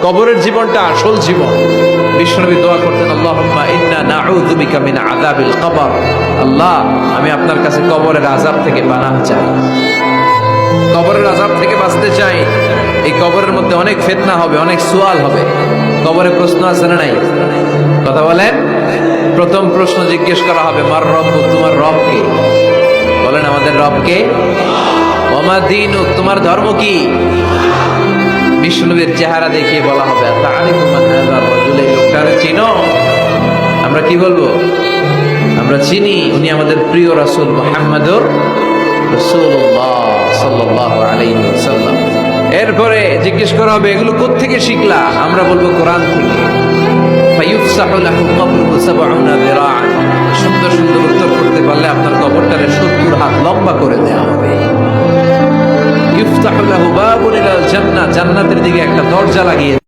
কবরের জীবনটা আসল জীবন। বিশ্বনবী দোয়া করতেন, আল্লাহুম্মা ইন্না নাউযু বিকা মিন আযাবিল কবর। আল্লাহ, আমি আপনার কাছে কবরের আযাব থেকে পানাহ চাই, কবরের আযাব থেকে বাঁচতে চাই। এই কবরের মধ্যে অনেক ফিতনা হবে, অনেক সুয়াল হবে। কবরে প্রশ্ন আছে না নাই? কথা বলেন। প্রথম প্রশ্ন জিজ্ঞেস করা হবে, মার রব্বুক, তোমার রব কে? বলেন, আমাদের রব কে? ওমা দীনুক, তোমার ধর্ম কি? বিষ্ণুবীর চেহারা দেখিয়ে বলা হবে, তাআরিফু মান হাযা রাজুল, এই লোকটারে চিনো? আমরা কি বলবো? আমরা চিনি, উনি আমাদের প্রিয় রাসূল মুহাম্মদুর রাসূলুল্লাহ সাল্লাল্লাহু আলাইহি ওয়াসাল্লাম। এরপরে জিজ্ঞেস করা হবে, এগুলো কোত্থেকে শিখলা? আমরা বলবো কোরআন থেকে। ফায়ুফসাহু লাহু কবরুহু ৭০ যিরাআন, সুন্দর সুন্দর উত্তর করতে পারলে আপনার কবরটারে ৭০ হাত লম্বা করে দেওয়া হবে। ইফতাহু লাহু বাবুন ইলাল জান্নাহ, জান্নাতের দিকে একটা দরজা লাগিয়ে